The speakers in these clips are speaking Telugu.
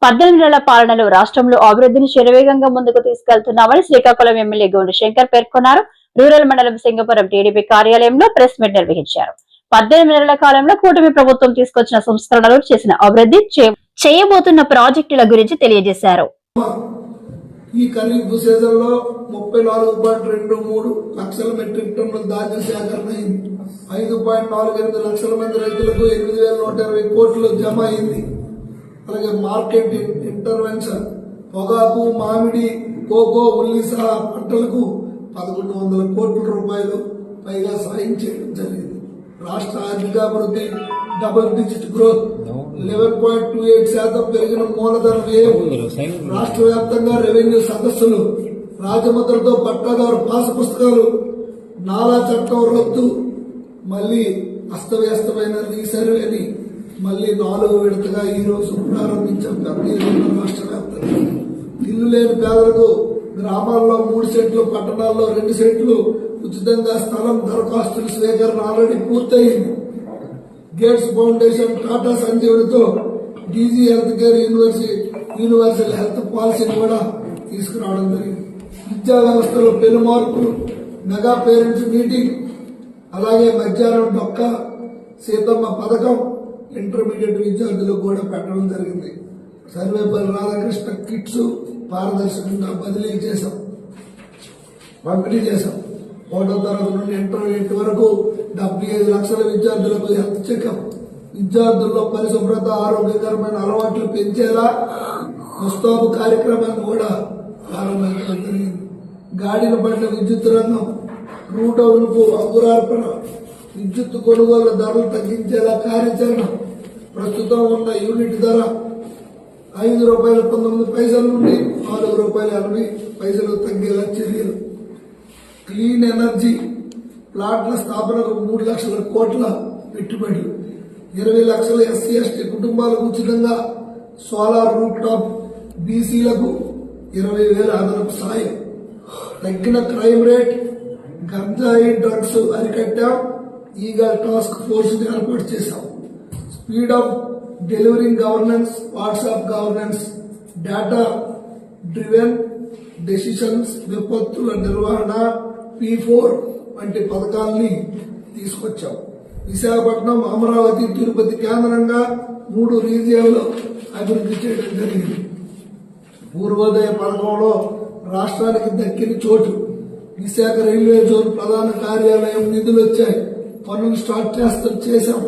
18 నెలల పాలనలో రాష్ట్రంలో అభివృద్ధిని శరవేగంగా ముందుకు తీసుకెళ్తున్నామని శ్రీకాకుళం ఎమ్మెల్యే గోండు శంకర్ పేర్కొన్నారు. రూరల్ మండలం సింగపురం టీడీపీ కార్యాలయంలో ప్రెస్ మీట్ నిర్వహించారు. 18 నెలల కాలంలో కూటమి ప్రభుత్వం తీసుకొచ్చిన సంస్కరణలు, చేసిన అభివృద్ధి, చేయబోతున్న ప్రాజెక్టుల గురించి తెలియజేశారు. ఈ ఖరీఫ్ సీజన్ లో 34.23 లక్షల మెట్రిక్ టన్నుల ధాన్యం సేకరణ అయింది. 5.48 లక్షల మంది రైతులకు 8,120 కోట్లు జమ అయింది. అలాగే మార్కెట్ ఇంటర్వెన్షన్, పొగాకు, మామిడి, కోకో, ఉల్లి సహా పంటలకు 1,100 కోట్ల రూపాయలు పైగా సాయం చేయడం జరిగింది. రాష్ట్ర ఆర్థికాభివృద్ధి డబుల్ డిజిట్ గ్రోత్ 11.28% పెరిగిన మూలధన వ్యయం, రాష్ట్ర వ్యాప్తంగా రెవెన్యూ సదస్సులు, రాజముద్రతో పట్టాదారు పాస పుస్తకాలు, నాలా చట్టం రద్దు, మళ్లీ అస్తవ్యస్తమైన రీసర్వేని మళ్లీ 4వ విడతగా ఈ రోజు ప్రారంభించాం. రాష్ట్ర వ్యాప్తంగా ఇల్లు లేని పేదలకు గ్రామాల్లో 3 సెంట్లు, పట్టణాల్లో 2 సెంట్లు ఉచితంగా స్థలం దరఖాస్తుల స్వీకరణ ఆల్రెడీ పూర్తయింది. గేట్స్ ఫౌండేషన్, టాటా సంజీవనితో DG health care, universal health పాలసీని కూడా తీసుకురావడం జరిగింది. విద్యా వ్యవస్థలో పెను మార్పులు, మెగా పేరెంట్స్ మీటింగ్, అలాగే మధ్యాహ్నం డొక్క సీతమ్మ పథకం ఇంటర్మీడియట్ విద్యార్థులకు కూడా పెట్టడం జరిగింది. సర్వేపల్లి రాధాకృష్ణ కిట్స్ పారదర్శకంగా బదిలీ చేశాం, పంపిణీ చేశాం. 1వ తరగతి నుండి ఇంటర్మీడియట్ వరకు 75 లక్షల విద్యార్థులకు హెల్త్ చెకప్, విద్యార్థుల్లో పరిశుభ్రత, ఆరోగ్యకరమైన అలవాట్లు పెంచేలా ముస్తాబు కార్యక్రమాన్ని కూడా ప్రారంభించడం జరిగింది. గాడిన పట్ల విద్యుత్ రంగం, రూట్ అవునుకు అంకురార్పణ, విద్యుత్ కొనుగోలు ధరలు తగ్గించేలా కార్యాచరణ, ప్రస్తుతం ఉన్న యూనిట్ ధర ₹5.19 నుండి ₹4.80 తగ్గేలా చర్యలు. క్లీన్ ఎనర్జీ ప్లాట్ల స్థాపనకు 3 లక్షల కోట్ల పెట్టుబడులు, 20 లక్షల ఎస్సీ ఎస్టీ కుటుంబాలకు ఉచితంగా సోలార్ రూఫ్ టాప్, బీసీలకు 20,000 అదనపు సాయం, తగ్గిన క్రైమ్ రేట్, గంజాయి డ్రగ్స్ అరికట్టాం. ఈగల్ టాస్క్ ఫోర్స్ ఏర్పాటు చేశాం. Speed of delivering governance, WhatsApp governance, data driven decisions, విపత్తుల నిర్వహణ, P4 వంటి పథకాల్ని తీసుకొచ్చాం. విశాఖపట్నం, అమరావతి, తిరుపతి కేంద్రంగా 3 రీజియన్లు అభివృద్ధి చేయడం జరిగింది. పూర్వోదయ పథకంలో రాష్ట్రానికి దక్కిన చోటు. విశాఖ రైల్వే జోన్ ప్రధాన కార్యాలయం నిధులు వచ్చాయి, పనులు స్టార్ట్ చేశాం.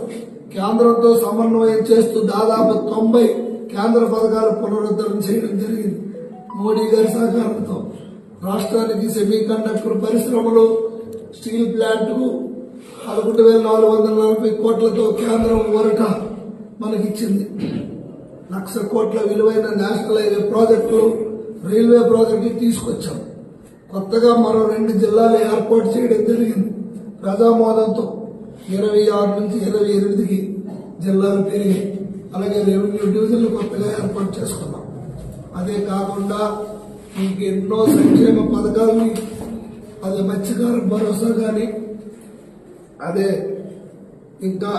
కేంద్రంతో సమన్వయం చేస్తూ దాదాపు 90 కేంద్ర పథకాలు పునరుద్ధరణ చేయడం జరిగింది. మోడీ గారి సహకారంతో రాష్ట్రానికి సెమీ కండక్టర్ పరిశ్రమలు, స్టీల్ ప్లాంట్కు 11,440 కోట్లతో కేంద్రం ఊరట మనకిచ్చింది. 1,00,000 కోట్ల విలువైన నేషనల్ హైవే ప్రాజెక్టులు, రైల్వే ప్రాజెక్టు తీసుకొచ్చాం. కొత్తగా మరో 2 జిల్లాలు ఏర్పాటు చేయడం జరిగింది. ప్రజామోదంతో 26 నుంచి 28కి జిల్లాలు పెరిగాయి. అలాగే రెవెన్యూ డివిజన్లు కొత్తగా ఏర్పాటు చేసుకున్నాం. అదే కాకుండా ఇంకెన్నో సంక్షేమ పథకాలని, అదే మత్స్యకార భరోసా కానీ, అదే ఇంకా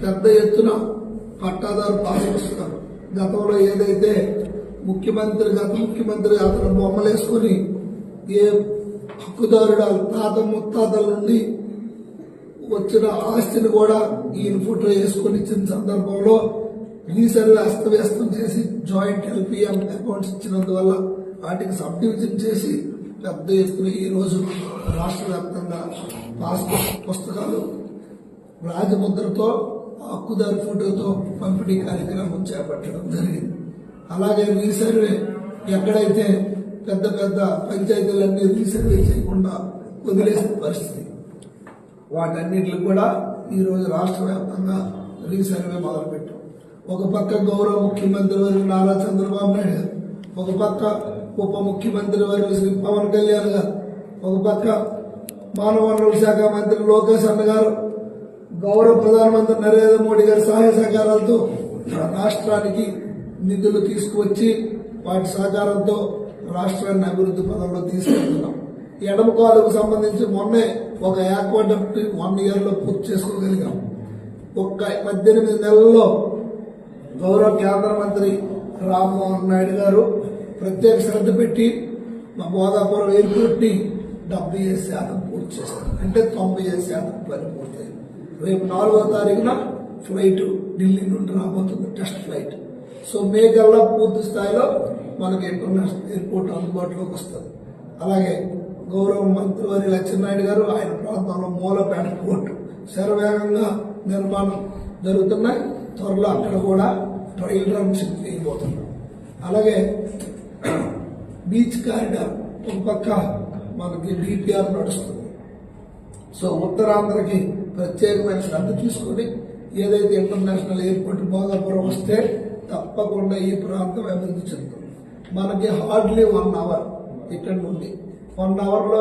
పెద్ద ఎత్తున పట్టాదారు పాస్ పుస్తకాలు. గతంలో ఏదైతే గత ముఖ్యమంత్రి అతను బొమ్మలేసుకుని ఏ హక్కుదారుడు తాత ముత్తాతల నుండి వచ్చిన ఆస్తిని కూడా ఈయన ఫోటో వేసుకుని ఇచ్చిన సందర్భంలో రీసర్వే అస్తవ్యస్తం చేసి జాయింట్ ఎల్పిఎం అకౌంట్స్ ఇచ్చినందువల్ల వాటికి సబ్ డివిజన్ చేసి పెద్ద ఎత్తున ఈ రోజు రాష్ట్ర వ్యాప్తంగా పాస్ పుస్తకాలు రాజముద్రతో హక్కుదారు ఫోటోతో పంపిణీ కార్యక్రమం చేపట్టడం జరిగింది. అలాగే రీసర్వే ఎక్కడైతే పెద్ద పెద్ద పంచాయతీలన్నీ రీసర్వే చేయకుండా వదిలేసిన పరిస్థితి, వాటన్నిటిని కూడా ఈరోజు రాష్ట్ర వ్యాప్తంగా రీసర్వే మొదలుపెట్టాం. ఒక పక్క గౌరవ ముఖ్యమంత్రి వర్యులు నారా చంద్రబాబు నాయుడు గారు, ఒక పక్క ఉప ముఖ్యమంత్రి వర్యులు శ్రీ పవన్ కళ్యాణ్ గారు, ఒక పక్క మానవ వనరుల శాఖ మంత్రి లోకేష్ అన్న గారు, గౌరవ ప్రధానమంత్రి నరేంద్ర మోడీ గారి సహాయ సహకారాలతో రాష్ట్రానికి నిధులు తీసుకువచ్చి వాటి సహకారంతో రాష్ట్రాన్ని అభివృద్ధి పదంలో తీసుకెళ్తున్నాం. ఎడమ కాలువకు సంబంధించి మొన్నే ఒక యాక్వాడక్ట్ 1 year లో పూర్తి చేసుకోగలిగాం. ఒక్క 18 నెలల్లో గౌరవ కేంద్ర మంత్రి రామ్మోహన్ నాయుడు గారు ప్రత్యేక శ్రద్ధ పెట్టి మా భోగాపురం ఎయిర్పోర్ట్ ని 75% పూర్తి చేశారు. అంటే 95% పని పూర్తయింది. రేపు 4వ తారీఖున ఫ్లైట్ ఢిల్లీ నుండి రాబోతుంది, టెస్ట్ ఫ్లైట్. సో మే కల్లా పూర్తి స్థాయిలో మనకి ఇంటర్నేషనల్ ఎయిర్పోర్ట్ అందుబాటులోకి వస్తుంది. అలాగే గౌరవ మంత్రివారి లక్ష్మీనాయుడు గారు ఆయన ప్రాంతంలో మూలపేట పోర్టు శరవేగంగా నిర్మాణం జరుగుతున్నాయి. త్వరలో అక్కడ కూడా ట్రయల్ రన్స్ వేయబోతున్నాం. అలాగే బీచ్ కారిడార్ ఒక పక్క మనకి డిపిఆర్ నడుస్తుంది. సో ఉత్తరాంధ్రకి ప్రత్యేకమైన శ్రద్ధ తీసుకుని ఏదైతే ఇంటర్నేషనల్ ఎయిర్పోర్ట్ భోగాపురం వస్తే తప్పకుండా ఈ ప్రాంతం అభివృద్ధి చెందుతుంది. మనకి హార్డ్లీ 1 అవర్ ఇక్కడ నుండి 1 అవర్లో